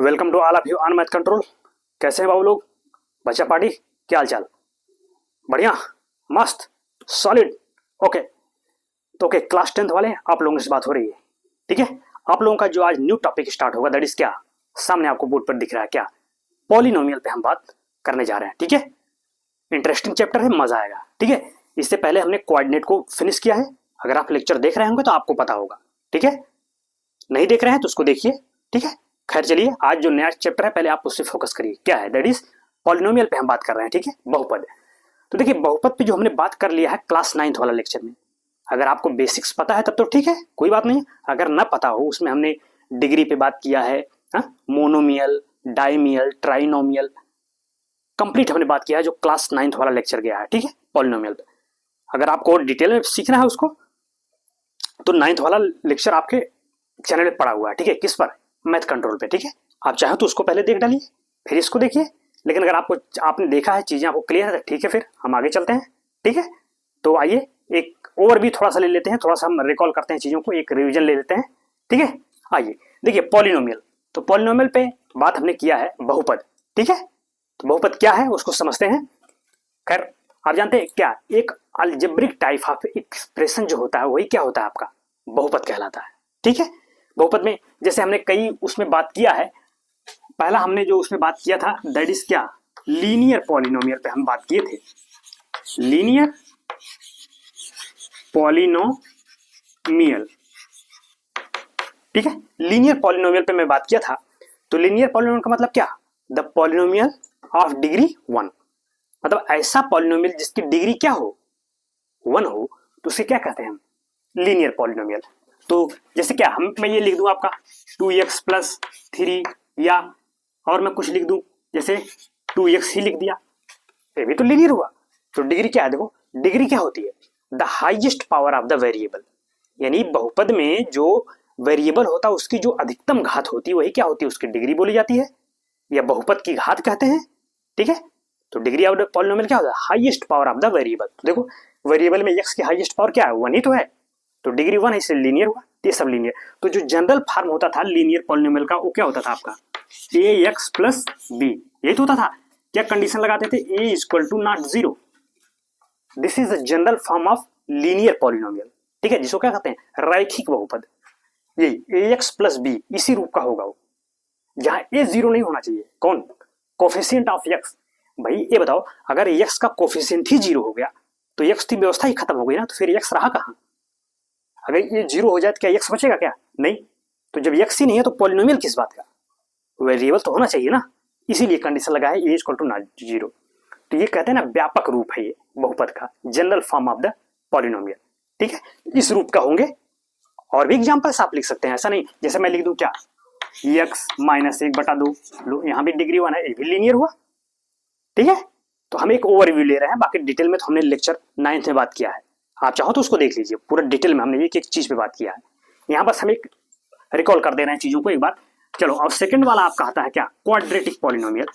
Welcome to all of you on math control. कैसे हैं बाबू लोग, बच्चा पार्टी, क्या हाल चाल? बढ़िया, मस्त, सॉलिड। ओके तो ओके क्लास 10th वाले आप लोगों से बात हो रही है, ठीक है। आप लोगों का जो आज न्यू टॉपिक स्टार्ट होगा दैट इज क्या, सामने आपको बोर्ड पर दिख रहा है क्या, पॉलिनोमियल पे हम बात करने जा रहे हैं, ठीक है। इंटरेस्टिंग चैप्टर है, मजा आएगा, ठीक है। इससे पहले हमने कोऑर्डिनेट को फिनिश किया है, अगर आप लेक्चर देख रहे होंगे तो आपको पता होगा, ठीक है। नहीं देख रहे हैं तो उसको देखिए, ठीक है। खैर चलिए, आज जो नया चैप्टर है पहले आप उससे फोकस करिए, क्या है, दैट इज पॉलिनोमियल पे हम बात कर रहे हैं, ठीक है, बहुपद। तो देखिए बहुपद पे जो हमने बात कर लिया है क्लास 9th वाला लेक्चर में, अगर आपको बेसिक्स पता है तब तो ठीक है, कोई बात नहीं। अगर ना पता हो, उसमें हमने डिग्री पे बात किया है, मोनोमियल, डाइमियल, ट्राइनोमियल, कंप्लीट हमने बात किया है जो क्लास 9th वाला लेक्चर गया है, ठीक है, पॉलिनोमियल पे। अगर आपको डिटेल में सीखना है उसको तो 9th वाला लेक्चर आपके चैनल पे पड़ा हुआ है, ठीक है। किस पर, मैथ कंट्रोल पे, ठीक है। आप चाहे तो उसको पहले देख डालिए फिर इसको देखिए, लेकिन अगर आपने देखा है, चीजें आपको क्लियर है तो ठीक है, फिर हम आगे चलते हैं, ठीक है। तो आइए एक ओवरव्यू थोड़ा सा ले लेते हैं, थोड़ा सा हम रिकॉल करते हैं चीजों को, एक रिवीजन ले लेते हैं, ठीक है। आइए देखिए पॉलिनोमियल, तो पॉलिनोमियल पे बात हमने किया है बहुपद, ठीक है। तो बहुपद क्या है उसको समझते हैं। खैर आप जानते हैं क्या, एक अलजेब्रिक टाइप ऑफ एक्सप्रेशन जो होता है वही क्या होता है, आपका बहुपद कहलाता है, ठीक है। बहुपद में जैसे हमने कई उसमें बात किया है, पहला हमने जो उसमें बात किया था दैट इज क्या, लीनियर पॉलिनोमियल पे हम बात किए थे, लीनियर पॉलिनोमियल, ठीक है। लीनियर पॉलिनोमियल पे मैं बात किया था। तो लीनियर पॉलिनोमियल का मतलब क्या, द पॉलिनोमियल ऑफ डिग्री 1, मतलब ऐसा पॉलिनोमियल जिसकी डिग्री क्या हो, 1 हो, तो उसे क्या कहते हैं हम, लीनियर पॉलिनोमियल। तो जैसे क्या, मैं ये लिख दूं आपका 2x प्लस 3, या और मैं कुछ लिख दूं जैसे 2x ही लिख दिया, ये भी तो लीनियर हुआ। तो डिग्री क्या है, देखो डिग्री क्या होती है, the highest power of the variable, यानी बहुपद में जो वेरिएबल होता है उसकी जो अधिकतम घात होती है वही क्या होती है, उसकी डिग्री बोली जाती है, या बहुपद की घात कहते हैं, ठीक है। तो डिग्री ऑफ द पॉलिनोमियल क्या होता है, highest power of the variable. तो देखो वेरिएबल में x की हाईएस्ट पावर क्या है, 1 ही तो है, तो डिग्री 1 है, इसलिए लीनियर हुआ, ये सब लीनियर। तो जो जनरल फॉर्म होता था लीनियर पॉलिनोमियल का वो क्या होता था आपका, ax प्लस बी, यही तो होता था। क्या कंडीशन लगाते थे, a equal to not 0, this is the general form of linear polynomial, ठीक है, जिसको क्या कहते हैं, रैखिक बहुपद। यही ax प्लस बी इसी रूप का होगा वो, जहां a 0 नहीं होना चाहिए, कौन, कोफिशिएंट ऑफ x। भाई ये बताओ, अगर x का कोफिशिएंट ही 0 हो गया तो x की व्यवस्था ही खत्म हो गई ना, तो फिर x रहा कहां, अगर ये 0 हो जाए तो क्या x बचेगा क्या, नहीं। तो जब x ही नहीं है तो पॉलिनोमियल किस बात का, वेरिएबल तो होना चाहिए ना, इसीलिए कंडीशन लगा है a इक्वल टू नॉट 0। तो ये कहते हैं ना व्यापक रूप है ये बहुपद का, general form of the polynomial, ठीक है। इस रूप का होंगे, और भी एग्जांपल्स आप लिख सकते हैं, ऐसा नहीं जैसे मैं लिख दूं क्या, x माइनस 1/2, लो यहाँ भी डिग्री 1 है, ये भी लीनियर हुआ, ठीक है। तो हम एक ओवरव्यू ले रहे हैं, बाकी डिटेल में तो हमने लेक्चर 9th में बात किया है, आप चाहो तो उसको देख लीजिए, पूरा डिटेल में हमने एक एक चीज पे बात किया है। यहाँ बस हम एक रिकॉल कर दे रहे हैं चीजों को एक बार। चलो अब सेकंड वाला आपका आता है क्या, क्वाड्रेटिक पॉलिनोमियल,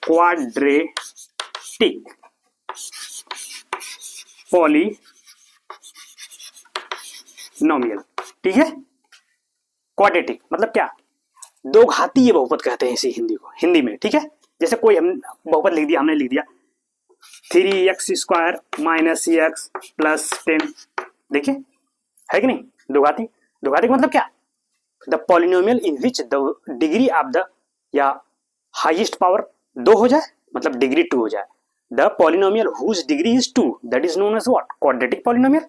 क्वाड्रेटिक पॉलिनोमियल, ठीक है। क्वाड्रेटिक मतलब क्या, दो घातीय बहुपद कहते हैं इसी हिंदी में, ठीक है। जैसे कोई हम बहुपद लिख दिया, हमने लिख दिया 3x² माइनस x प्लस 10, देखिए है कि नहीं, दो घाती। दो घाती मतलब क्या, the polynomial in which the degree of the, या हाईएस्ट पावर 2 हो जाए, मतलब डिग्री 2 हो जाए, the polynomial whose degree is 2 that is known as what, quadratic polynomial.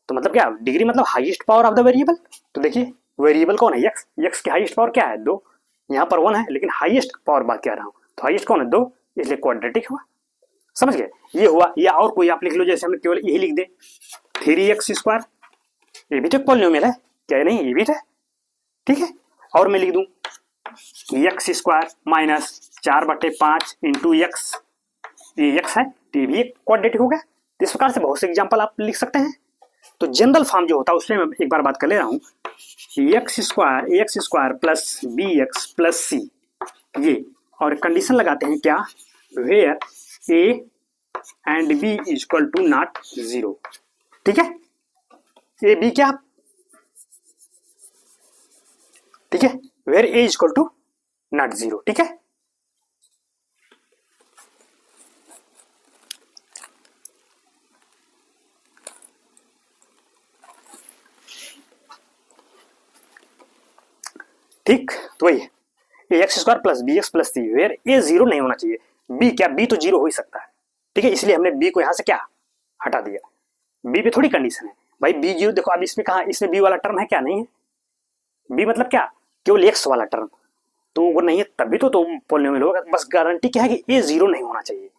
तो मतलब क्या, डिग्री मतलब highest power of the variable. तो देखिए वेरिएबल कौन है, x की हाईएस्ट पावर क्या है, 2, यहाँ पर 1 है, लेकिन हाईएस्ट पावर बात कह रहा हूँ, तो हाईएस्ट कौन है, 2, इसलिए क्वाड्रेटिक हुआ, समझ गए, ये हुआ। या और कोई आप लिख लो, जैसे हम केवल यही लिख दे 3x², ये भी तो एक पॉलिनोमियल है, क्या नहीं, ये भी है, ठीक है। और मैं लिख दूं x² माइनस 4/5 इंटू x, ये x है, तो ये भी एक क्वाड्रेटिक हो गया। इस प्रकार से बहुत से एग्जाम्पल आप लिख सकते हैं। तो जनरल फॉर्म जो होता है उसमें मैं एक बार बात कर ले रहा हूँ, x² plus bx plus c, ये, और कंडीशन लगाते हैं क्या, where a and b equal to not 0, ठीक है। ए बी क्या, ठीक है, where A is equal to not zero. ठीक है, ठीक, तो वही A x square plus B x plus C, where A zero नहीं होना चाहिए। बी क्या, बी तो जीरो हो ही सकता है। ठीक है, इसलिए हमने बी को यहां से क्या हटा दिया। बी पे थोड़ी कंडीशन है भाई, बी जीरो। देखो अब इसमें कहा, इसमें बी वाला टर्म है क्या, नहीं है। बी मतलब क्या, केवल एक्स वाला टर्म, तो वो नहीं है तभी तो पॉलिनोमियल होगा। बस गारंटी क्या है कि ए जीरो नहीं होना चाहिए,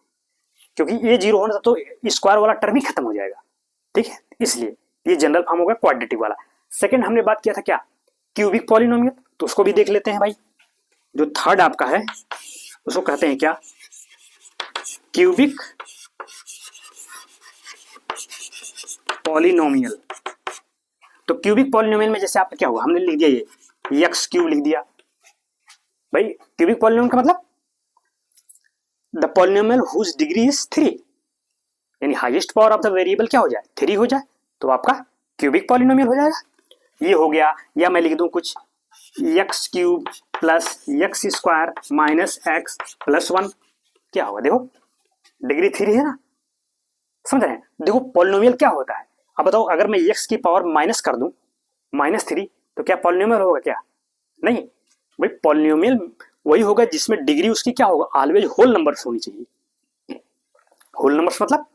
क्योंकि ए जीरो होना तो स्क्वायर वाला टर्म ही खत्म हो जाएगा। ठीक है, इसलिए ये जनरल फॉर्म होगा क्वाड्रेटिक वाला। सेकंड हमने बात किया था क्या, क्यूबिक पॉलिनोमियल, तो उसको भी देख लेते हैं भाई। जो थर्ड आपका है उसको कहते हैं क्या, क्यूबिक पॉलिनोमियल। तो क्यूबिक पॉलिनोमियल में जैसे आपका क्या हुआ, हमने लिख दिया ये एक्स क्यूब लिख दिया भाई। क्यूबिक पॉलिनोमियल का मतलब the polynomial whose degree is 3, यानी highest power of the variable क्या हो जाए, 3 हो जाए, तो आपका क्यूबिक पॉलिनोमियल हो जाएगा। ये हो गया, या मैं लिख दूं कुछ x cube plus x square minus x plus 1, क्या होगा, देखो डिग्री 3 है ना, समझ रहे हैं। देखो पॉलिनोमियल क्या होता है, अब बताओ अगर मैं एक्स की पावर माइनस कर दूं -3, तो क्या पॉलिनोमियल होगा क्या, नहीं भाई। पॉलिनोमियल वही होगा जिसमें डिग्री उसकी क्या होगा, ऑलवेज होल नंबर्स होनी चाहिए। होल नंबर्स मतलब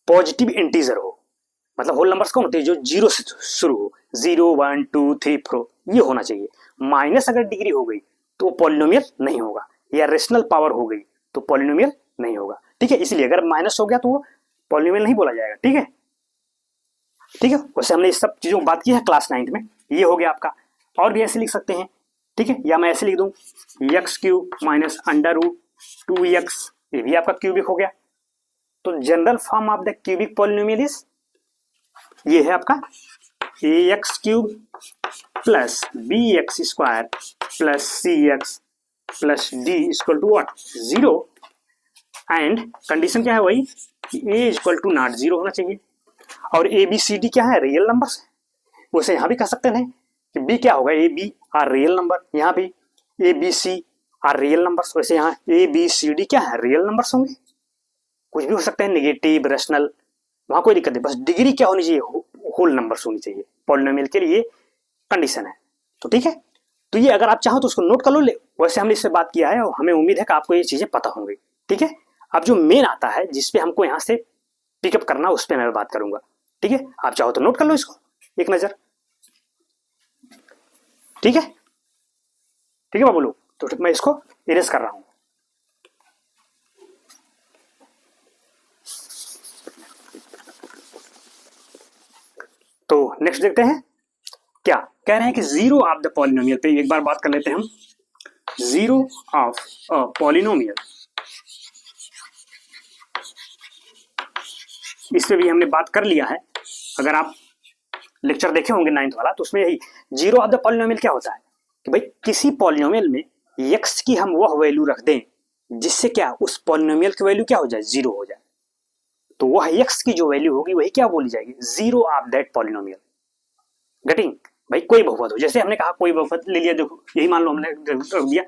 पॉजिटिव इंटीजर हो, मतलब होल नंबर्स कौन होते हैं, जो जीरो से शुरू हो, 0 1 2 3 4, ये होना चाहिए। माइनस अगर डिग्री हो गई तो पॉलिनोमियल नहीं होगा, या रेशनल पावर हो गई तो पॉलिनोमियल नहीं होगा। ठीक है, इसलिए अगर माइनस हो गया तो वो पॉलिनोमियल नहीं बोला जाएगा। ठीक है, ठीक है, वैसे हमने इस सब चीजों की बात की है क्लास 9 में। ये हो गया आपका, और भी ऐसे लिख सकते हैं। ठीक है, या मैं ऐसे लिख दूं x cube minus under root 2x, ये भी आपका क्यूबिक हो गया। तो general form of the cubic polynomial is, ये है आपका A x cube plus B x square plus C x plus D equal to what, 0, and condition क्या है वही, ए इक्वल टू नॉट 0 होना चाहिए। और ए बी सी डी क्या है, रियल नंबर्स। वैसे यहां भी कह सकते हैं कि बी क्या होगा, A B are real number, यहाँ भी A B C are real numbers. वैसे यहाँ ए बी सी डी क्या है, रियल नंबर्स होंगे। कुछ भी हो सकते हैं, नेगेटिव, रेशनल, वहां कोई दिक्कत नहीं, बस डिग्री क्या होनी चाहिए, होल नंबर्स होनी चाहिए। पॉलिनोमियल के लिए कंडीशन है। तो ठीक है, तो ये अगर आप चाहो तो उसको नोट कर लो। वैसे हमने इससे बात किया है और हमें उम्मीद है कि आपको ये चीजें पता होंगी। ठीक है, अब जो मेन आता है जिसपे हमको यहाँ से पिकअप करना, उस पर मैं बात करूंगा। ठीक है, आप चाहो तो नोट कर लो इसको एक नजर। ठीक है, ठीक है बाबू लोग, तो मैं इसको इरेज कर रहा हूं। तो नेक्स्ट देखते हैं, क्या कह रहे हैं कि जीरो ऑफ द पॉलिनोमियल पे एक बार बात कर लेते हैं हम। जीरो ऑफ अ पॉलिनोमियल, इस पे भी हमने बात कर लिया है। अगर आप लेक्चर देखे होंगे 9th वाला, तो उसमें यही जीरो ऑफ द पॉलिनोमियल क्या होता है कि भाई किसी पॉलिनोमियल में एक्स की हम वह वैल्यू रख दें जिससे क्या उस पॉलिनोमियल की वैल्यू क्या हो जाए, 0 हो जाए। तो वह एक्स की जो वैल्यू होगी वही क्या बोली जाएगी, zero of that polynomial. Getting, भाई कोई बहुपद हो, जैसे हमने कहा कोई बहुपद ले लिया, देखो यही मान लो हमने रख दिया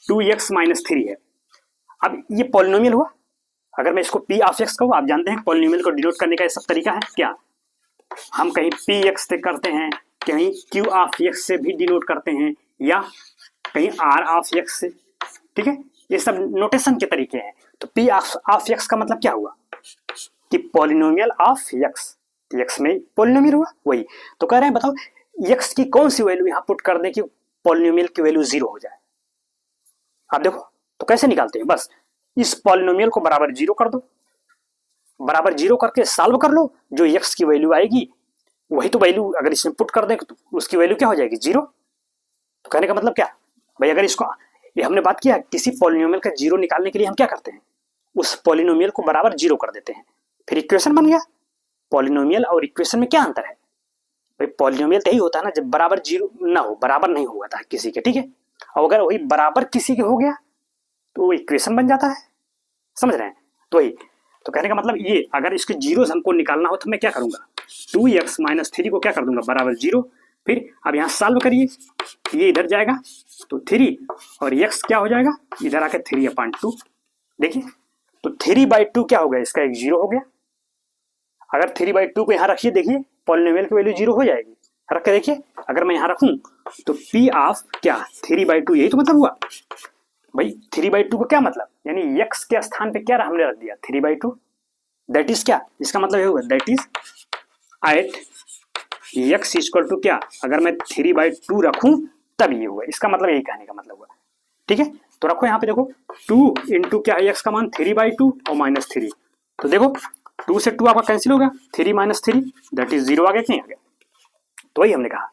2x - 3 है। अब ये पॉलिनोमियल हुआ। अगर मैं इसको p ऑफ x कहूँ, आप जानते हैं पॉलिनोमियल को डिनोट करने का सब तरीका है क्या, हम कहीं px से करते हैं, कहीं q ऑफ x से भी डिनोट करते हैं, या कहीं r ऑफ x से। ठीक है, ये सब नोटेशन के तरीके हैं। तो p ऑफ x का मतलब क्या हुआ कि पॉलिनोमियल ऑफ x, x में पॉलिनोमियल हुआ वही। तो कह रहे हैं बताओ x की कौन सी वैल्यू यहां पुट कर दें कि पॉलिनोमियल की वैल्यू 0 हो जाए। आप देखो तो कैसे निकालते हैं, बस इस पॉलिनोमियल को बराबर 0 कर दो, बराबर 0 करके सॉल्व कर लो, जो x की वैल्यू आएगी वही तो वैल्यू अगर इसमें पुट कर दें तो उसकी वैल्यू क्या हो जाएगी, 0। तो कहने का मतलब क्या भाई, अगर इसको, ये हमने बात किया किसी पॉलिनोमियल का 0 निकालने के लिए हम क्या करते हैं, उस पॉलिनोमियल को बराबर 0 कर देते हैं, फिर इक्वेशन बन गया। पॉलिनोमियल और इक्वेशन में क्या अंतर है भाई, पॉलिनोमियल तो यही होता है ना जब बराबर 0 ना हो, बराबर नहीं हुआ था किसी के। ठीक है, और अगर वही बराबर किसी के हो गया तो वो इक्वेशन बन जाता है, समझ रहे हैं। तो वही, तो कहने का मतलब ये, अगर इसके जीरो हमको निकालना हो तो मैं क्या करूंगा, 2x - 3 को क्या कर दूंगा बराबर 0, फिर अब यहाँ सॉल्व करिए, ये इधर जाएगा तो 3 और x क्या हो जाएगा, इधर आके 3/2। देखिए तो 3/2 क्या हो गया, इसका एक 0 हो गया। अगर 3/2 को यहाँ रखिए, देखिए पॉलिनोमियल की वैल्यू 0 हो जाएगी। रख के देखिए, अगर मैं यहाँ रखूं तो p ऑफ क्या 3/2, यही तो मतलब हुआ भाई। 3/2 को क्या मतलब, यानी x के स्थान पे क्या हमने रख दिया 3/2, दैट इज क्या, इसका मतलब ये होगा that is at x equal to क्या, अगर मैं 3/2 रखूं तब ये हुआ, इसका मतलब यही कहने का मतलब हुआ। ठीक है, तो रखो यहाँ पे, देखो 2 इंटू क्या है x का मान 3/2 और -3, तो देखो 2 से 2 आपका कैंसिल होगा, 3 - 3 दैट इज 0 आ गया कि नहीं आ गया। तो वही हमने कहा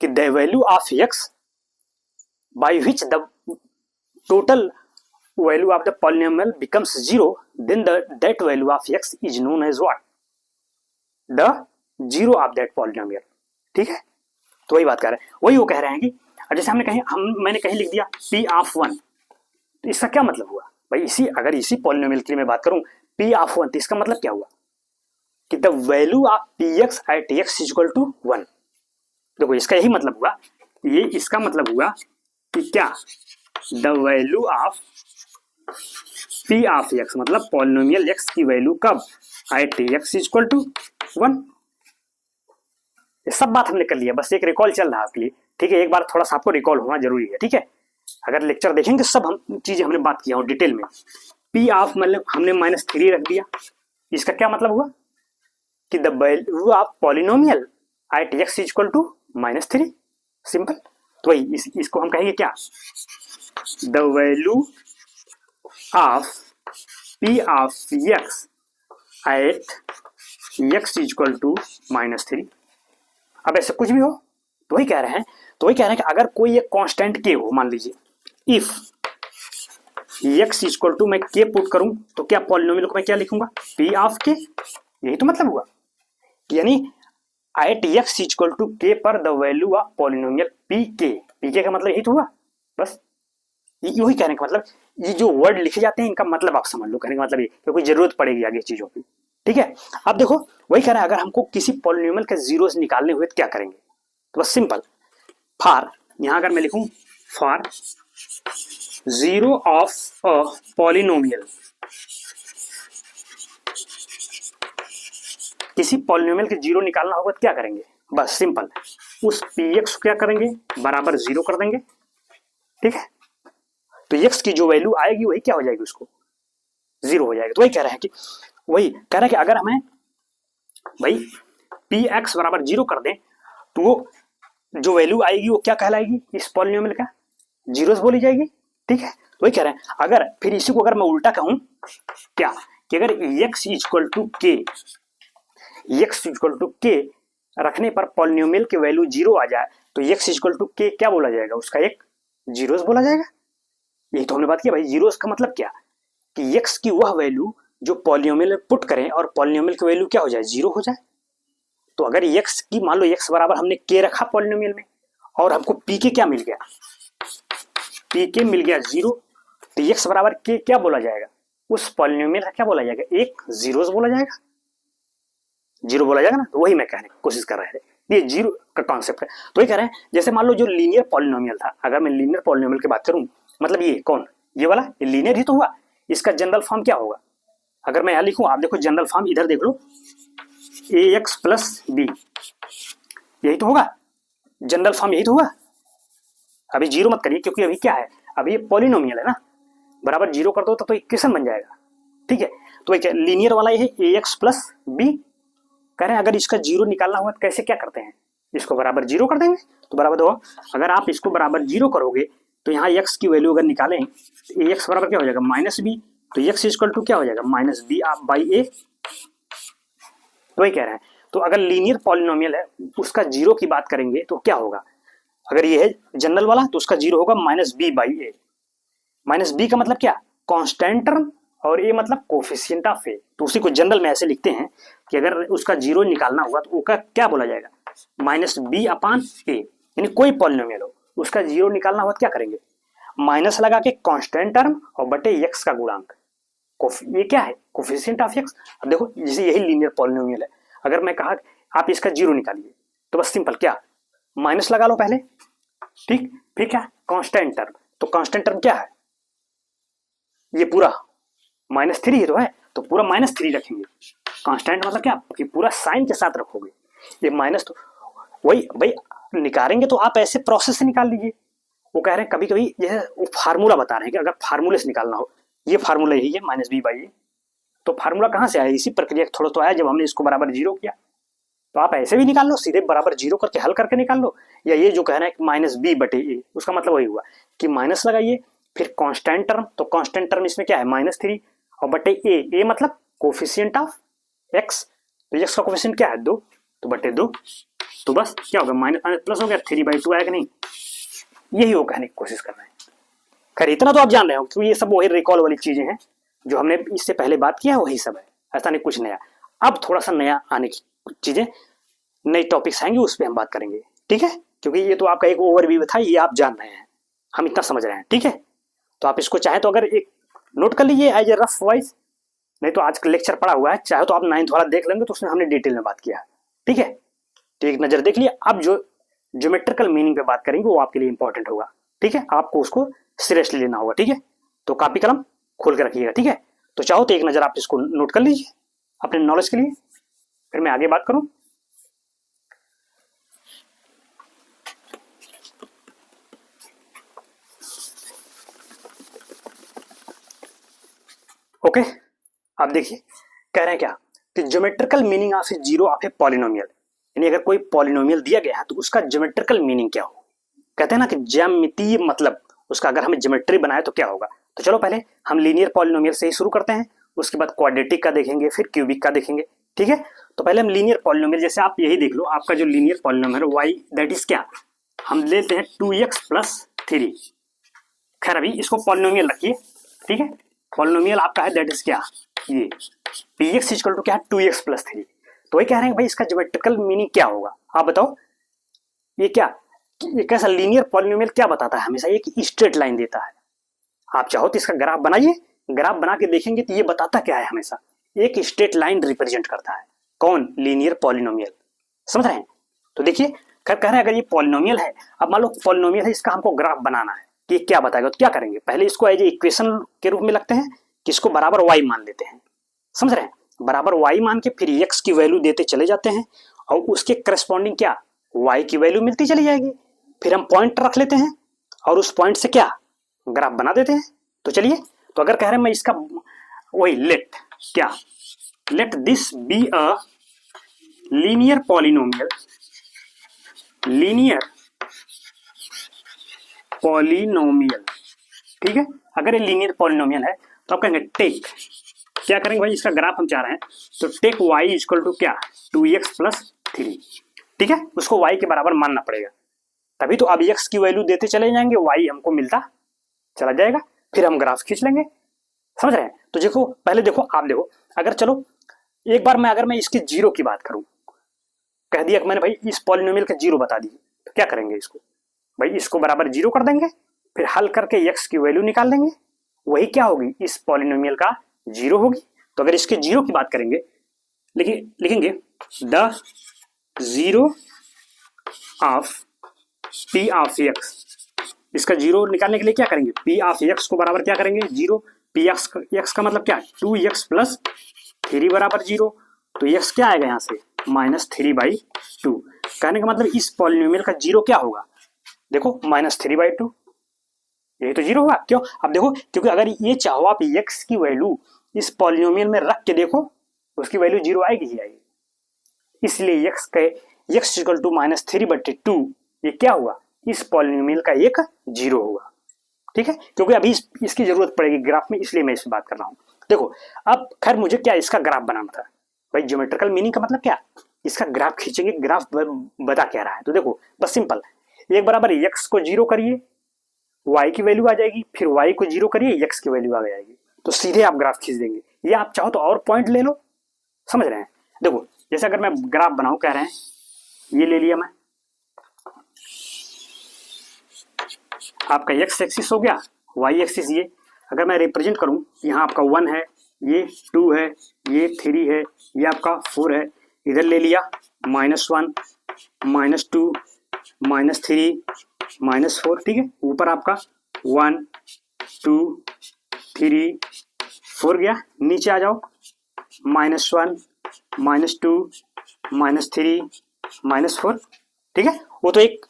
कि the value of x by which the total value of the polynomial becomes 0, then that value of x is known as what, the zero of that polynomial। ठीक है, तो वही बात कर रहे हैं, वही वो कह रहे हैं कि जैसे मैंने कहीं लिख दिया p ऑफ 1, तो इसका क्या मतलब हुआ भाई, अगर इसी पॉलिनोमियल की मैं बात करूं p ऑफ 1, तो इसका मतलब क्या हुआ कि the value of px at x equal to 1। देखो इसका यही मतलब हुआ, इसका मतलब हुआ कि क्या, the value of p of x, मतलब पॉलिनोमियल x की वैल्यू कब, एट x इक्वल टू 1। ये सब बात हमने कर लिया, बस एक रिकॉल चल रहा है आपके लिए। ठीक है, एक बार थोड़ा सा आपको रिकॉल होना जरूरी है। ठीक है, अगर लेक्चर देखेंगे सब हम चीजें हमने बात किया हो डिटेल में। p ऑफ मतलब हमने -3 रख दिया, इसका क्या मतलब हुआ कि the value of polynomial at x equal to -3, simple. तो वही इसको हम कहेंगे क्या, the value of p of x at x equal to -3। अब ऐसे कुछ भी हो तो वही कह रहे हैं, कि अगर कोई एक कांस्टेंट k हो, मान लीजिए इफ x इक्वल टू मैं k पुट करूं तो क्या पॉलिनोमियल को मैं क्या लिखूंगा, p ऑफ k, यही तो मतलब हुआ। यानी at x equal to k पर the value of polynomial pk का मतलब यही तो हुआ। बस यही कहने का मतलब, ये जो वर्ड लिखे जाते हैं इनका मतलब आप समझ लो, कहने का मतलब ये, क्योंकि जरूरत पड़ेगी आगे चीजों की। ठीक है, अब देखो वही कह रहा है, अगर हमको किसी पॉलिनोमियल के जीरोस निकालने हुए तो क्या करेंगे, तो बस सिंपल, फॉर, यहां अगर मैं लिखूं for zero of a polynomial, किसी पॉलिनोमियल के जीरो निकालना होगा तो क्या करेंगे, बस सिंपल उस px को क्या करेंगे, बराबर 0 कर देंगे। ठीक है, तो x की जो वैल्यू आएगी वही क्या हो जाएगी, उसको 0 हो जाएगा। तो वही कह रहे हैं कि अगर हमें भाई px बराबर 0 कर दें तो वो जो वैल्यू आएगी वो क्या कहलाएगी, इस पॉलिनोमियल का जीरोस बोली जाएगी। ठीक है, तो वही कह रहे हैं, अगर फिर इसी को अगर मैं उल्टा कहूं क्या, कि अगर x इक्वल टू k रखने पर पॉलिनोमियल की वैल्यू 0 आ जाए तो x इक्वल टू k क्या बोला जाएगा, उसका एक जीरोस बोला जाएगा। यही तो हमने बात की भाई, जीरोस का मतलब क्या, कि x की वह वैल्यू जो पॉलिनोमियल में पुट करें और पॉलिनोमियल की वैल्यू क्या हो जाए, 0 हो जाए। तो अगर x की मान लो x बराबर हमने k रखा पॉलिनोमियल में और हमको pk क्या मिल गया, pk मिल गया 0, तो x बराबर k क्या बोला जाएगा, उस पॉलिनोमियल का क्या बोला जाएगा, एक जीरोस बोला जाएगा, 0 बोला जाएगा ना। तो वही मैं कहने की कोशिश कर रहे थे, ये 0 का कॉन्सेप्ट है। तो ये कह रहे हैं जैसे मान लो जो लीनियर पॉलिनोमियल था, अगर मैं लीनियर पॉलिनोमियल की बात करूं, मतलब ये कौन, ये वाला, ये लीनियर ही तो हुआ, इसका जनरल फॉर्म क्या होगा, अगर मैं यहां लिखूं, आप देखो जनरल फॉर्म इधर देख लो, ax प्लस बी, यही तो होगा जनरल फॉर्म, यही तो हुआ। अभी 0 मत करिए क्योंकि अभी क्या है, अभी ये पॉलिनोमियल है ना, बराबर 0 कर दो तो इक्वेशन बन जाएगा। ठीक है, तो एक लीनियर वाला ये है ax प्लस बी, कह रहे हैं अगर इसका 0 निकालना हुआ तो कैसे क्या करते हैं, इसको बराबर 0 कर देंगे, तो बराबर दो, अगर आप इसको बराबर 0 करोगे तो यहाँ x की वैल्यू अगर निकालें तो ax बराबर क्या हो जाएगा, -b, तो x इक्वल टू क्या हो जाएगा, -b बाई a। तो वही कह रहे हैं, तो अगर लीनियर पॉलिनोमियल है उसका 0 की बात करेंगे तो क्या होगा, अगर ये है जनरल वाला तो उसका 0 होगा -b बाई a। -b का मतलब क्या, कांस्टेंट टर्म, और a मतलब कोफिशिएंट ऑफ a, तो उसी को जनरल में ऐसे लिखते हैं कि अगर उसका 0 निकालना हुआ तो उसका क्या बोला जाएगा, -b/a, यानी कोई पॉलिनोमियल हो उसका 0 निकालना हुआ तो क्या करेंगे, माइनस लगा के कांस्टेंट टर्म और बटे x का गुणांक, ये क्या है, कोफिशिएंट ऑफ x। अब देखो जैसे यही लीनियर पॉलिनोमियल है, अगर मैं कहा आप इसका 0 निकालिए तो बस सिंपल क्या, माइनस लगा लो पहले, ठीक। फिर क्या, कांस्टेंट टर्म, तो कांस्टेंट टर्म क्या है, ये पूरा -3 ही तो है, तो पूरा -3 रखेंगे। कांस्टेंट मतलब क्या, कि पूरा साइन के साथ रखोगे। ये माइनस तो वही भाई निकालेंगे तो आप ऐसे प्रोसेस से निकाल लीजिए। वो कह रहे हैं कभी कभी यह वो फार्मूला बता रहे हैं कि अगर फार्मूले से निकालना हो, ये फार्मूला यही है -b/a, तो फार्मूला कहाँ से आया, इसी प्रक्रिया थोड़ा तो आया जब हमने इसको बराबर जीरो किया। तो आप ऐसे भी निकाल लो, सीधे बराबर जीरो करके हल करके निकाल लो, या ये जो कह रहे हैं -b/a, उसका मतलब वही हुआ कि माइनस लगाइए, फिर कांस्टेंट टर्म, तो कांस्टेंट टर्म इसमें क्या है -3, और बटे ए मतलब कोफिशिएंट ऑफ एक्स, तो एक्स का कोफिशिएंट क्या है 2, तो बटे 2, तो बस क्या होगा माइनस प्लस हो गया, 3/2 आया कि नहीं, यही वो कहने की कोशिश कर रहे हैं। खैर इतना तो आप जान रहे हो, क्योंकि ये सब वही रिकॉल वाली चीजें हैं जो हमने इससे पहले बात किया, वही सब है, ऐसा नहीं कुछ नया। अब थोड़ा सा नया आने की चीजें, नई टॉपिक्स आएंगे, उस पर हम बात करेंगे, ठीक है, क्योंकि ये तो आपका एक ओवरव्यू था, ये आप जान रहे हैं, हम इतना समझ रहे हैं, ठीक है। तो आप इसको चाहे तो अगर एक नोट कर लीजिए एज ए रफ वाइज, नहीं तो आज का लेक्चर पड़ा हुआ है, चाहे तो आप 9th वाला देख लेंगे, तो उसमें हमने डिटेल में बात किया है, ठीक है। तो एक नजर देख लिए। अब जो ज्योमेट्रिकल मीनिंग पे बात करेंगे वो आपके लिए इंपॉर्टेंट होगा, ठीक है, आपको उसको सीरियसली लेना होगा, ठीक है। तो कॉपी कलम खोल के रखिएगा, ठीक है। तो चाहो तो एक नजर आप इसको नोट कर लीजिए अपने नॉलेज के लिए, फिर मैं आगे बात करूं। ओके, अब देखिए कह रहे हैं क्या कि geometrical meaning of A zero of a polynomial, यानी अगर कोई पॉलिनोमियल दिया गया है तो उसका ज्योमेट्रिकल मीनिंग क्या हो। कहते हैं ना कि ज्यामितीय मतलब उसका अगर हमें ज्योमेट्री बनाए तो क्या होगा। तो चलो पहले हम लीनियर पॉलिनोमियल से ही शुरू करते हैं, उसके बाद क्वाड्रेटिक का देखेंगे, फिर क्यूबिक का देखेंगे, ठीक है। तो पहले हम लीनियर पॉलिनोमियल, जैसे आप यही देख लो, आपका जो लीनियर पॉलिनोमियल है y दैट इज क्या, हम लेते हैं 2x+3। खैर अभी इसको पॉलिनोमियल रखिए, ठीक है। पॉलिनोमियल आपका है दैट इज क्या, ये px इक्वल टू क्या है 2x+3। तो ये कह रहे हैं भाई इसका ज्योमेट्रिकल मीनिंग क्या होगा, आप बताओ। ये क्या, ये कैसा लीनियर पॉलिनोमियल क्या बताता है, हमेशा एक स्ट्रेट लाइन देता है। आप चाहो तो इसका ग्राफ बनाइए, ग्राफ बना के देखेंगे तो ये बताता क्या है, हमेशा एक स्ट्रेट लाइन रिप्रेजेंट करता है। कौन, लीनियर पॉलिनोमियल, समझ रहे हैं। तो देखिए कह रहे हैं अगर ये पॉलिनोमियल है, अब मान लो पॉलिनोमियल है, इसका हमको ग्राफ बनाना है कि क्या बताएगा, तो क्या करेंगे, पहले इसको एज ए इक्वेशन के रूप में लगते हैं, कि इसको बराबर y मान लेते हैं, समझ रहे हैं, बराबर y मान के फिर x की वैल्यू देते चले जाते हैं, और उसके करस्पॉन्डिंग क्या y की वैल्यू मिलती चली जाएगी, फिर हम पॉइंट रख लेते हैं और उस पॉइंट से क्या ग्राफ बना देते हैं। तो चलिए, तो अगर कह रहे हैं मैं इसका वही लेट क्या, let this be a linear polynomial, linear polynomial, ठीक है। अगर ये लीनियर पॉलिनोमियल है तो आप कहेंगे टेक, क्या करेंगे भाई इसका ग्राफ हम चाह रहे हैं, तो टेक y इक्वल टू क्या 2x+3, ठीक है। उसको y के बराबर मानना पड़ेगा, तभी तो अब x की वैल्यू देते चले जाएंगे, y हमको मिलता चला जाएगा, फिर हम ग्राफ खींच लेंगे, समझ रहे हैं। तो देखो पहले देखो, आप देखो, अगर चलो एक बार मैं अगर मैं इसके जीरो की बात करूं, कह दिया कि मैंने भाई इस पॉलिनोमियल का जीरो बता दीजिए, तो क्या करेंगे इसको, भाई इसको बराबर जीरो कर देंगे, फिर हल करके x की वैल्यू निकाल लेंगे, वही क्या होगी इस पॉलिनोमियल का जीरो होगी। तो अगर इसके जीरो की बात करेंगे, लिखेंगे the zero of p of x, इसका जीरो निकालने के लिए क्या करेंगे, p ऑफ x को बराबर क्या करेंगे जीरो, p x का मतलब क्या 2x+3 बराबर जीरो, तो x क्या आएगा यहाँ से -3/2। कहने का मतलब इस पॉलिनोमियल का जीरो क्या होगा, देखो -3/2, यही तो जीरो होगा। क्यों, अब देखो, क्योंकि अगर ये चाहो आप x की वैल्यू इस पॉलिनोमियल में रख के देखो, उसकी वैल्यू जीरो आएगी ही आएगी, इसलिए x इक्वल टू -3/2 ये क्या हुआ, इस पॉलिनोमियल का एक जीरो होगा, ठीक है। क्योंकि अभी इसकी जरूरत पड़ेगी ग्राफ में, इसलिए मैं इस बात कर रहा हूं। देखो अब खैर मुझे क्या इसका ग्राफ बनाना था, भाई ज्योमेट्रिकल मीनिंग का मतलब क्या, इसका ग्राफ खींचेंगे, ग्राफ बता क्या रहा है। तो देखो बस सिंपल, एक बराबर x को जीरो करिए, y की वैल्यू आ जाएगी, फिर y को जीरो करिए, x की वैल्यू आ जाएगी, तो सीधे आप ग्राफ खींच देंगे। या आप चाहो तो और पॉइंट ले लो, समझ रहे हैं। देखो जैसे अगर मैं ग्राफ बनाऊं, कह रहे हैं ये ले लिया मैं, आपका x एक्सिस हो गया, y एक्सिस ये, अगर मैं रिप्रेजेंट करूं, यहाँ आपका 1 है, ये 2 है, ये 3 है, ये आपका 4 है, इधर ले लिया -1 -2 -3 -4, ठीक है। ऊपर आपका 1 2 3 4 गया, नीचे आ जाओ -1 -2 -3 -4, ठीक है। वो तो एक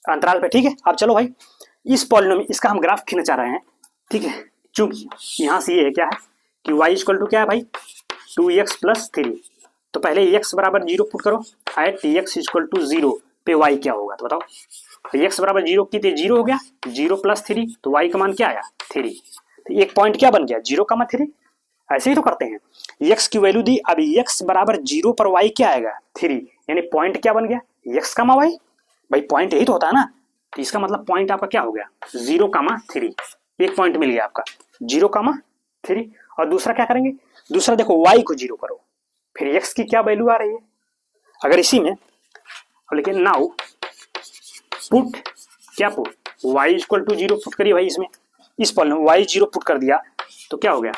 अंतराल पे, ठीक है। अब चलो भाई इस पॉलिनोमियल, इसका हम ग्राफ खींचना चाह रहे हैं, ठीक है। चूंकि यहाँ से ये है क्या है कि y इक्वल टू क्या है भाई 2x + 3, तो पहले x बराबर 0 पुट करो, एट x इक्वल टू 0 पे y क्या होगा तो बताओ। तो x बराबर 0 की तो 0 हो गया, 0 + 3 तो y का मान क्या आया 3, तो एक पॉइंट क्या बन गया 0,3। ऐसे ही तो करते हैं, x की वैल्यू दी, अब x बराबर 0 पर y क्या आएगा 3, यानी पॉइंट क्या बन गया x, y, भाई पॉइंट यही तो होता है ना। तो इसका मतलब पॉइंट आपका क्या हो गया 0,3, एक पॉइंट मिल गया आपका 0,3। और दूसरा क्या करेंगे, दूसरा देखो y को 0 करो, फिर x की क्या वैल्यू आ रही है अगर इसी में, लेकिन नाउ पुट क्या put y equal to 0 put करिए भाई, इसमें इस पॉलिनोमियल y 0 पुट कर दिया तो क्या हो गया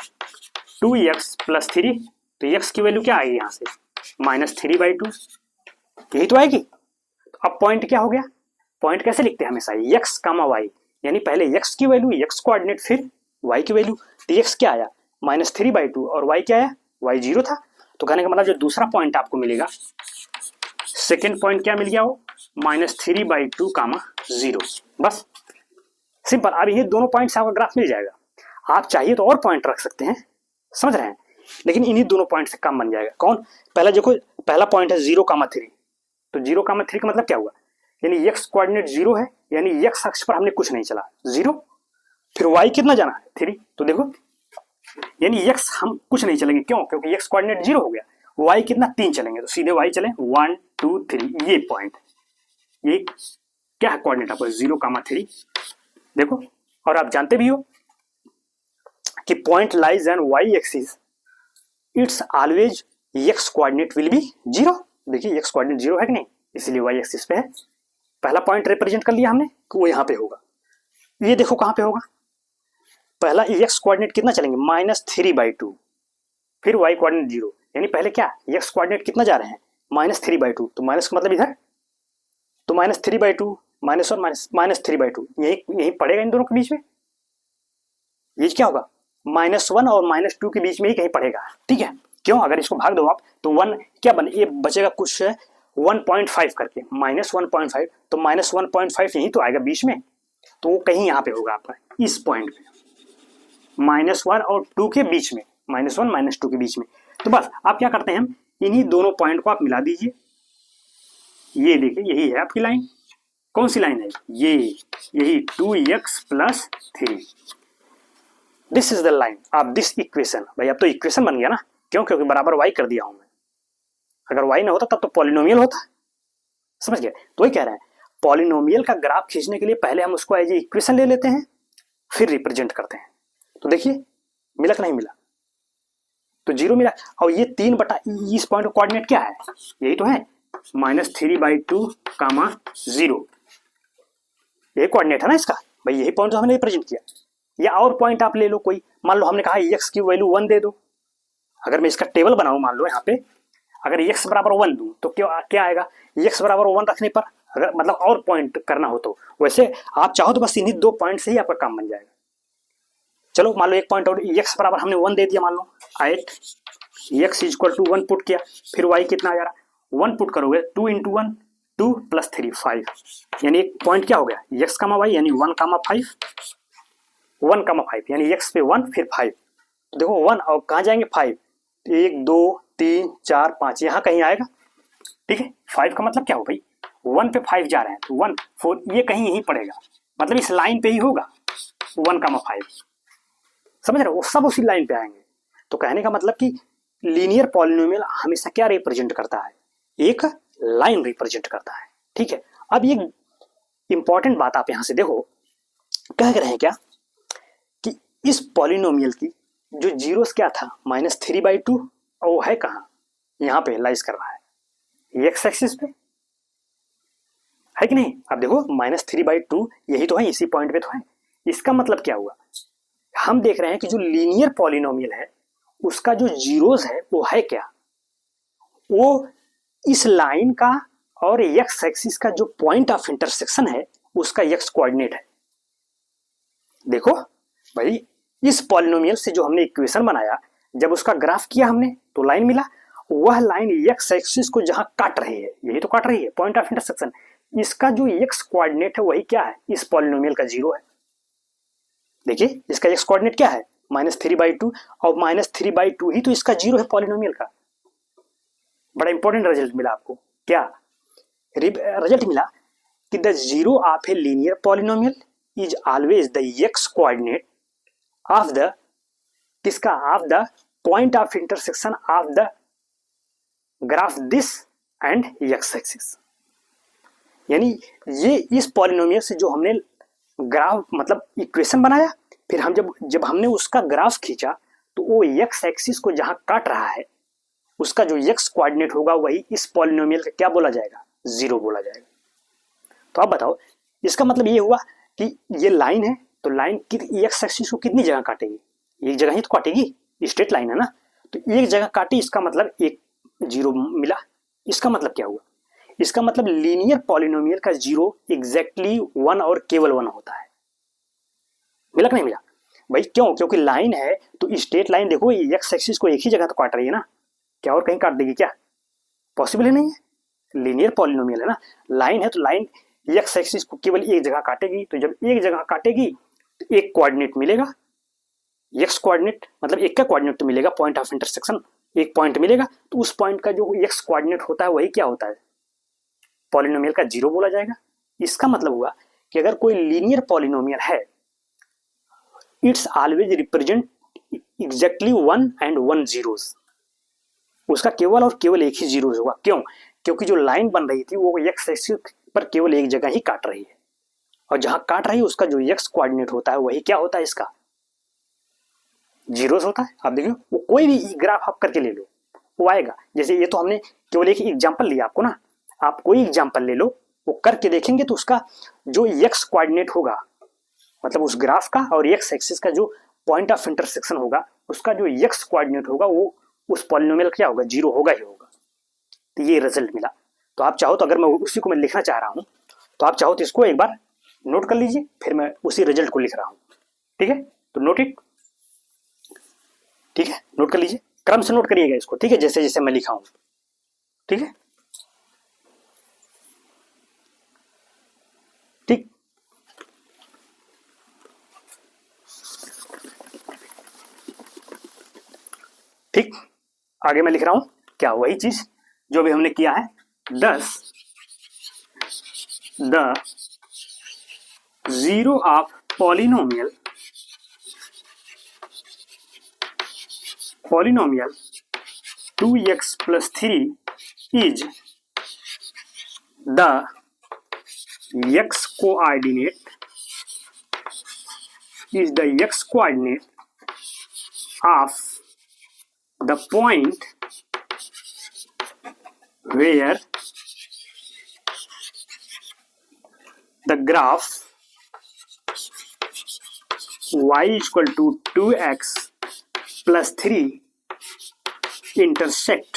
2x + 3, तो x की वैल्यू क्या आएगी यहाँ से -3/2, यही तो आएगी। तो अब पॉइंट क्या हो गया, पॉइंट कैसे लिखते हैं हमेशा x, y, यानी पहले x की वैल्यू x कोऑर्डिनेट फिर y की वैल्यू, तो x क्या आया -3/2 और y क्या आया y 0 था। तो कहने का मतलब जो दूसरा पॉइंट आपको मिलेगा, सेकेंड पॉइंट क्या मिल गया वो -3/2, 0, बस सिंपल। अब ये दोनों पॉइंट से आपका ग्राफ मिल जाएगा। आप चाहिए तो और पॉइंट रख सकते हैं, समझ रहे हैं, लेकिन इन्हीं दोनों पॉइंट से काम बन जाएगा। कौन, पहला देखो पहला पॉइंट है 0,3, तो 0,3 का मतलब क्या हुआ, यानी x कोऑर्डिनेट 0 है, यानी x अक्ष पर हमने कुछ नहीं चला 0, फिर y कितना जाना है 3, तो देखो यानी x हम कुछ नहीं चलेंगे, क्यों, क्योंकि x कोऑर्डिनेट 0 हो गया, y कितना 3 चलेंगे, तो सीधे y चले 1 2 3, ये पॉइंट, ये क्या है कोऑर्डिनेट आपको 0,3, देखो। और आप जानते भी हो कि point lies on y axis, it's always x coordinate will be 0, देखिए x कोऑर्डिनेट 0 है कि नहीं, इसलिए y एक्सिस पे है। पहला पॉइंट रिप्रेजेंट कर लिया हमने कि वो यहाँ पे होगा, ये देखो कहाँ पे होगा, पहला x कोऑर्डिनेट कितना चलेंगे -3/2, फिर y कोऑर्डिनेट 0, यानी पहले क्या x कोऑर्डिनेट कितना जा रहे हैं -3/2, तो माइनस का मतलब इधर, तो -3/2 -1 -3/2 यही पड़ेगा इन दोनों के बीच में, ये क्या होगा -1 और -2 के बीच में ही कहीं पड़ेगा, ठीक है। क्यों, अगर इसको भाग दो आप तो 1 क्या बने, ये बचेगा कुछ 1.5 करके -1.5, तो -1.5 यही तो आएगा बीच में, तो वो कहीं यहाँ पे होगा आपका इस पॉइंट पे, -1 और 2 के बीच में, -1 -2 के बीच में। तो बस आप क्या करते हैं, इन्हीं दोनों पॉइंट को आप मिला दीजिए, ये देखिए यही है आपकी लाइन, कौन सी लाइन है ये, यही 2x + 3, this is the line of this equation. भाई अब तो इक्वेशन बन गया ना, क्यों, क्योंकि बराबर y कर दिया हूं मैं, अगर y ना होता तब तो पॉलिनोमियल होता, समझ गए। तो वही कह रहे हैं पॉलिनोमियल का ग्राफ खींचने के लिए पहले हम उसको एज ए इक्वेशन ले लेते हैं, फिर रिप्रेजेंट करते हैं। तो देखिए मिला कि नहीं मिला, तो 0 मिला, और ये 3 बटा इस पॉइंट का कोऑर्डिनेट क्या है, यही तो है -3/2, 0, यही कोऑर्डिनेट है ना इसका, भाई यही पॉइंट तो हमने रिप्रेजेंट किया। या और पॉइंट आप ले लो कोई, मान लो हमने कहा x की वैल्यू 1 दे दो, अगर मैं इसका टेबल बनाऊं मान लो यहाँ पे, अगर x बराबर 1 दूं तो क्या आएगा, x बराबर 1 रखने पर, अगर मतलब और पॉइंट करना हो तो, वैसे आप चाहो तो बस इन्हीं 2 पॉइंट से ही आपका काम बन जाएगा। चलो मान लो एक पॉइंट और, x बराबर हमने 1 दे दिया मान लो, at x equal to 1 put किया, फिर y कितना आ जा रहा 1 पुट करोगे 2 × 1 2 + 3 5, यानी एक पॉइंट क्या हो गया x, y, यानी 1,5 1,5, यानी x पे 1 फिर 5, तो देखो 1 और कहाँ जाएंगे 5, 1 2 3 4 5 यहाँ कहीं आएगा, ठीक है। 5 का मतलब क्या हो भाई 1 पे 5 जा रहे हैं, तो 1 4 ये कहीं यहीं पड़ेगा, मतलब इस लाइन पे ही होगा 1,5, समझ रहे हो, सब उसी लाइन पे आएंगे। तो कहने का मतलब कि लीनियर पॉलिनोमियल हमेशा क्या रिप्रेजेंट करता है, एक लाइन रिप्रेजेंट करता है, ठीक है। अब ये इंपॉर्टेंट बात आप यहां से देखो, कह रहे हैं क्या कि इस पॉलिनोमियल की जो जीरोस क्या था -3/2, और वो है कहाँ, यहाँ पे लाइज कर रहा है एक्स एक्सिस पे, है कि नहीं। अब देखो -3/2 यही तो है, इसी पॉइंट पे तो है। इसका मतलब क्या हुआ, हम देख रहे हैं कि जो लीनियर पॉलिनोमियल है उसका जो जीरोस है वो है क्या, वो इस लाइन का और एक्स एक्सिस का जो पॉइंट ऑफ इंटरसेक्शन है उसका एक्स कोऑर्डिनेट है। देखो भाई, इस पॉलिनोमियल से जो हमने इक्वेशन बनाया, जब उसका ग्राफ किया हमने तो लाइन मिला, वह लाइन एक्स एक्सिस को जहां काट रही है, यही तो काट रही है पॉइंट ऑफ इंटरसेक्शन, इसका जो एक्स कोऑर्डिनेट है वही क्या है, इस पॉलिनोमियल का 0 है। देखिए इसका एक्स कोऑर्डिनेट क्या है, -3/2, और -3/2 ही तो इसका 0 है पॉलिनोमियल का। बड़ा इंपॉर्टेंट रिजल्ट मिला आपको, क्या रिजल्ट मिला कि the 0 of a linear polynomial is always the x coordinate of the किसका, of the point of intersection of the graph this and x axis. यानी ये इस पॉलिनोमियल से जो हमने ग्राफ मतलब इक्वेशन बनाया, फिर हम जब हमने उसका ग्राफ खींचा तो वो एक्स एक्सिस को जहां काट रहा है उसका जो एक्स कोऑर्डिनेट होगा वही इस पॉलिनोमियल का क्या बोला जाएगा, 0 बोला जाएगा। तो आप बताओ, इसका मतलब ये हुआ कि ये लाइन है तो लाइन एक्स एक्सिस को कितनी जगह काटेगी, एक जगह ही तो काटेगी, स्ट्रेट लाइन है ना, तो एक जगह काटी, इसका मतलब एक 0 मिला। इसका मतलब क्या हुआ, इसका मतलब लीनियर पॉलिनोमियल का 0 एग्जैक्टली 1 और केवल 1 होता है। मिला कि नहीं मिला भाई, क्यों, क्योंकि लाइन है तो स्ट्रेट लाइन देखो एक्स एक्सिस को एक ही जगह तो काट रही है ना, क्या और कहीं काट देगी क्या, पॉसिबल है नहीं है, लीनियर पॉलिनोमियल है ना, लाइन है तो लाइन एक्स एक्सिस को केवल एक जगह काटेगी, तो जब एक जगह काटेगी तो एक कोऑर्डिनेट मिलेगा, एक्स कोऑर्डिनेट मतलब एक का कोऑर्डिनेट तो मिलेगा, पॉइंट ऑफ इंटरसेक्शन एक पॉइंट मिलेगा, तो उस पॉइंट का जो एक्स कोऑर्डिनेट होता है वही क्या होता है, पॉलिनोमियल का 0 बोला जाएगा। इसका मतलब हुआ कि अगर कोई लीनियर पॉलिनोमियल है, it's always represent exactly 1 and 1 zeros, उसका केवल और केवल एक ही 0 होगा। क्यों, क्योंकि जो लाइन बन रही थी वो एक्स एक्सिस पर केवल एक जगह ही काट रही है, और जहां काट रही है उसका जो एक्स कोऑर्डिनेट होता है वही क्या होता है, इसका 0 होता है। आप देखिए वो कोई भी ग्राफ आप करके ले लो वो आएगा। जैसे ये तो हमने केवल एक एग्जांपल लिया आपको ना, आप कोई एग्जांपल ले लो, वो करके देखेंगे तो उसका जो एक्स कोऑर्डिनेट होगा, मतलब उस ग्राफ का और एक्स एक्सिस का जो पॉइंट ऑफ इंटरसेक्शन होगा, उसका जो एक्स कोऑर्डिनेट होगा वो उस पॉलिनोमियल क्या होगा, 0 होगा ही होगा। तो ये रिजल्ट मिला। तो आप चाहो तो, अगर मैं उसी को मैं लिखना चाह रहा हूं तो आप चाहो तो इसको एक बार नोट कर लीजिए, फिर मैं उसी रिजल्ट को लिख रहा हूं, ठीक है। तो नोट इट, ठीक है, नोट कर लीजिए, क्रम से नोट करिएगा इसको, ठीक है, जैसे जैसे मैं लिखा हूं, ठीक है, ठीक। ठीक, आगे मैं लिख रहा हूं क्या, वही चीज जो भी हमने किया है, 10 the 0 of polynomial 2x plus 3 is the x coordinate of the point where the graph y equal to 2x plus 3 intersect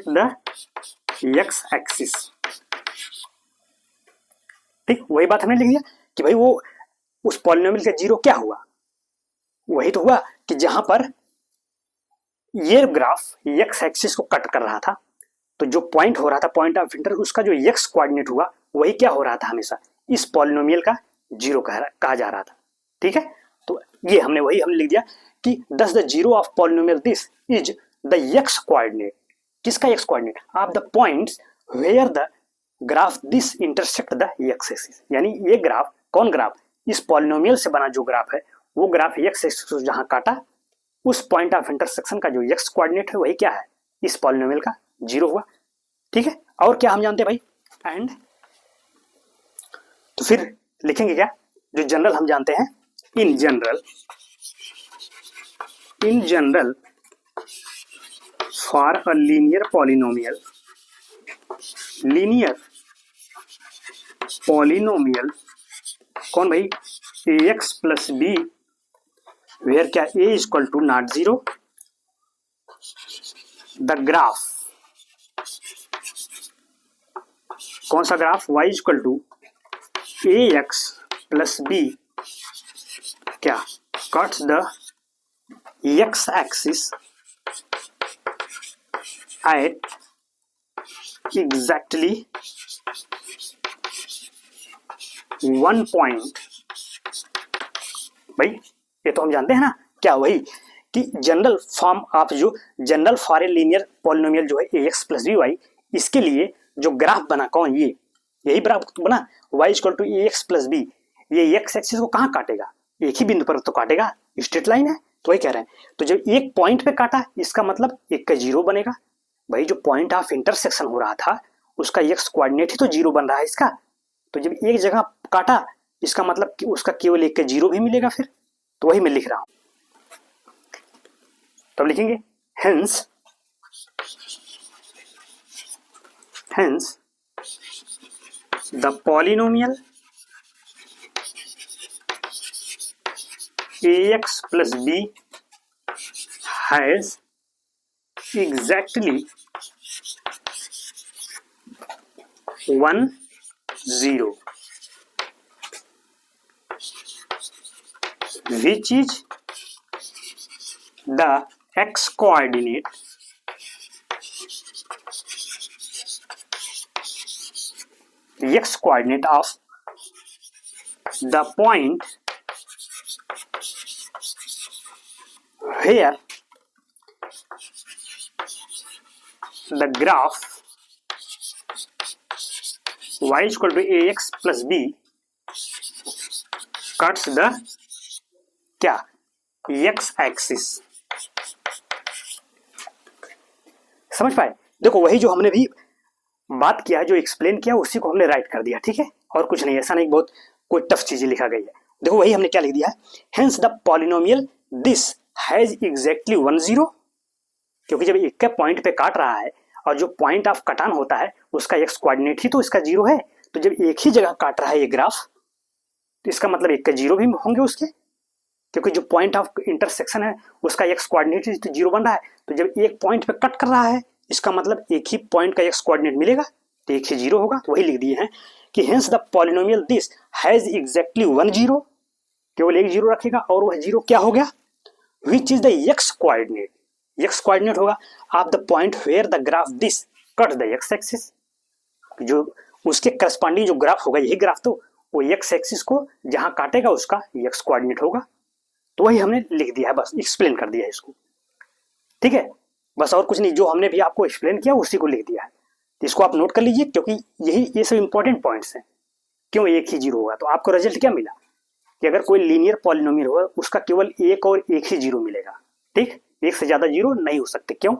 the x axis। ठीक, वही बात हमने लिख दिया कि भाई वो उस पॉलिनोमियल का 0 क्या हुआ, वही तो हुआ कि जहां पर ये ग्राफ x एक्सिस को कट कर रहा था, तो जो पॉइंट हो रहा था पॉइंट ऑफ इंटर, उसका जो x कोऑर्डिनेट हुआ वही क्या हो रहा था, हमेशा इस पॉलिनोमियल का 0 कहा जा रहा था। ठीक है, तो ये हमने लिख दिया कि thus the 0 of polynomial this is the x coordinate, किसका x coordinate, of the points where the graph this intersect the x axis। यानी ये ग्राफ, कौन ग्राफ, इस पॉलिनोमियल से बना जो ग्राफ है वो ग्राफ x एक्सिस को जहां काटा, उस पॉइंट ऑफ इंटरसेक्शन का जो x कोऑर्डिनेट है वही क्या है, इस पॉलिनोमियल का 0 हुआ। ठीक है, और क्या हम जानते हैं भाई, एंड, तो फिर लिखेंगे क्या, जो जनरल हम जानते हैं, in general for a linear polynomial कौन भाई, ax प्लस बी वेयर क्या a equal to not 0, the graph कौन सा graph, y equal to A x plus B क्या cuts the x axis at exactly 1 point. भाई ये तो हम जानते हैं ना क्या, वही कि जनरल फॉर्म ऑफ जो general for a linear polynomial जो है ए एक्स प्लस बी वाई, इसके लिए जो ग्राफ बना कौन, ये यही ग्राफ बना y equal to A x plus B. ये एक्स एक्सिस को कहाँ काटेगा, एक ही बिंदु पर तो काटेगा, स्ट्रेट लाइन है, तो वही कह रहे हैं। तो जब एक पॉइंट पे काटा इसका मतलब एक का जीरो बनेगा। भाई जो पॉइंट ऑफ इंटरसेक्शन हो रहा था उसका एक्स कोऑर्डिनेट ही तो जीरो बन रहा है इसका। तो जब एक जगह काटा इसका मतलब कि उसका केवल एक का जीरो भी मिलेगा फिर, तो वही मैं लिख रहा हूं। तब लिखेंगे hence the polynomial ax plus b has exactly 1 0 which is the x coordinate of the point where the graph y equal to ax plus b cuts the क्या x axis। समझ पाए? देखो वही जो हमने भी बात किया, जो एक्सप्लेन किया उसी को हमने राइट कर दिया, ठीक है, और कुछ नहीं, ऐसा नहीं बहुत कोई टफ चीजें लिखा गई है। देखो वही हमने क्या लिख दिया है, hence the polynomial this has exactly 1 0, क्योंकि जब एक के पॉइंट पे काट रहा है और जो पॉइंट ऑफ कटान होता है उसका एक्स कोऑर्डिनेट ही तो इसका जीरो है, तो जब एक ही जगह काट रहा है ये ग्राफ तो इसका मतलब एक का जीरो भी होंगे उसके, क्योंकि जो पॉइंट ऑफ इंटरसेक्शन है उसका एक्स कोऑर्डिनेट ही तो जीरो बन रहा है। तो जब एक पॉइंट पे कट कर रहा है इसका मतलब एक ही पॉइंट का एक्स कोऑर्डिनेट मिलेगा, तो एक ही जीरो होगा, तो वही लिख दिए हैं कि hence the polynomial this has exactly 1 0, केवल एक जीरो रखेगा और वह जीरो क्या हो गया, which is the x coordinate, x coordinate होगा of the point where the graph this cut the x axis, जो उसके करस्पॉन्डिंग जो ग्राफ होगा यही ग्राफ तो वो एक्स एक्सिस को जहां काटेगा उसका एक्स कोऑर्डिनेट होगा। तो वही हमने लिख दिया है, बस एक्सप्लेन कर दिया है इसको, ठीक है, बस और कुछ नहीं, जो हमने भी आपको एक्सप्लेन किया उसी को लिख दिया है। तो इसको आप नोट कर लीजिए, क्योंकि ये सब इंपॉर्टेंट पॉइंट्स हैं। क्यों एक ही जीरो होगा, तो आपको रिजल्ट क्या मिला कि अगर कोई लीनियर पॉलिनोमियल होगा उसका केवल एक और एक ही जीरो मिलेगा, ठीक, एक से ज्यादा जीरो नहीं हो सकते। क्यों,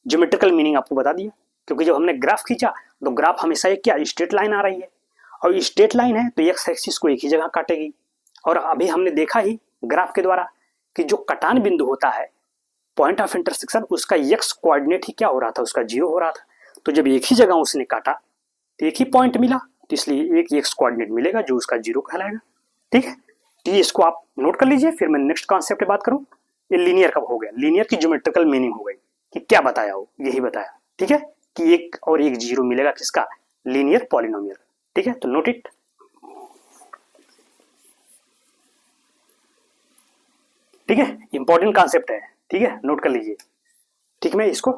ज्योमेट्रिकल मीनिंग आपको बता दिया, क्योंकि जब हमने ग्राफ खींचा तो ग्राफ हमेशा एक क्या स्ट्रेट लाइन आ रही है, और स्ट्रेट लाइन है तो एक्स एक्सिस को एक ही जगह काटेगी। और अभी हमने देखा ही ग्राफ के द्वारा कि जो कटान बिंदु होता है पॉइंट ऑफ इंटरसेक्शन उसका एक्स कोऑर्डिनेट ही क्या हो रहा था, उसका जीरो हो रहा था। तो जब एक ही जगह उसने काटा तो एक ही पॉइंट मिला, तो इसलिए एक एक्स कोऑर्डिनेट मिलेगा जो उसका जीरो कहलाएगा, ठीक है। तो ये इसको आप नोट कर लीजिए, फिर मैं नेक्स्ट कॉन्सेप्ट पे बात करूं। ये लीनियर कब हो गया, लीनियर की ज्योमेट्रिकल मीनिंग हो गई कि क्या बताया हो, यही बताया, ठीक है, कि एक और एक जीरो मिलेगा किसका, लीनियर पॉलिनोमियल, ठीक है। तो नोट इट, ठीक है, इंपॉर्टेंट कॉन्सेप्ट है, ठीक है, नोट कर लीजिए, ठीक। मैं इसको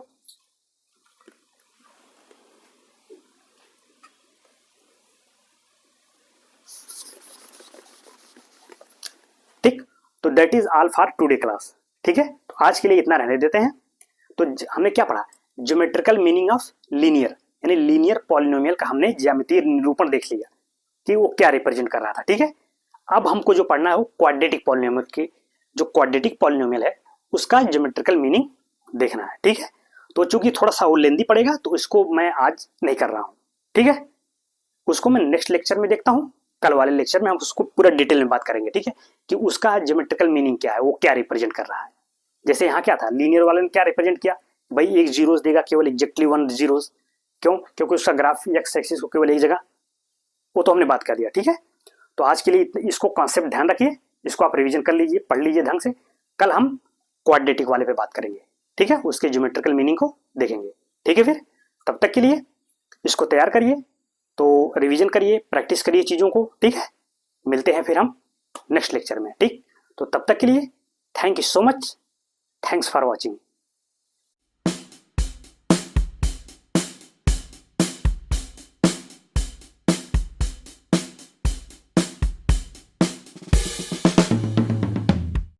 ठीक, तो that is all for today class, ठीक है। तो आज के लिए इतना रहने देते हैं। तो हमने क्या पढ़ा, ज्योमेट्रिकल मीनिंग ऑफ लीनियर, यानी लीनियर पॉलिनोमियल का हमने ज्यामितीय निरूपण देख लिया कि वो क्या रिप्रेजेंट कर रहा था, ठीक है। अब हमको जो पढ़ना है वो क्वाड्रेटिक पॉलिनोमियल की, जो क्वाड्रेटिक पॉलिनोमियल है उसका ज्योमेट्रिकल मीनिंग देखना है, ठीक है। तो चूंकि थोड़ा सा वो लेंदी पड़ेगा तो इसको मैं आज नहीं कर रहा हूं, ठीक है, उसको मैं नेक्स्ट लेक्चर में देखता हूं, कल वाले लेक्चर में हम उसको पूरा डिटेल में बात करेंगे, ठीक है, कि उसका ज्योमेट्रिकल मीनिंग क्या है, वो क्या रिप्रेजेंट कर रहा है। जैसे यहाँ क्या था, लीनियर वाले ने क्या रिप्रेजेंट किया, भाई एक जीरोस देगा, केवल एग्जैक्टली 1 जीरोस, क्यों, क्योंकि उसका ग्राफ एक्स एक्सिस को केवल एक जगह, वो तो हमने बात कर दिया, ठीक है। तो आज के लिए इसको कॉन्सेप्ट ध्यान रखिए, इसको आप रिवीजन कर लीजिए, पढ़ लीजिए ढंग से, कल हम क्वाड्रेटिक वाले पे बात करेंगे, ठीक है, उसके ज्योमेट्रिकल मीनिंग को देखेंगे, ठीक है। फिर तब तक के लिए इसको तैयार करिए, तो रिवीजन करिए, प्रैक्टिस करिए चीज़ों को, ठीक है। मिलते हैं फिर हम नेक्स्ट लेक्चर में, ठीक। तो तब तक के लिए thank you so much, thanks for watching.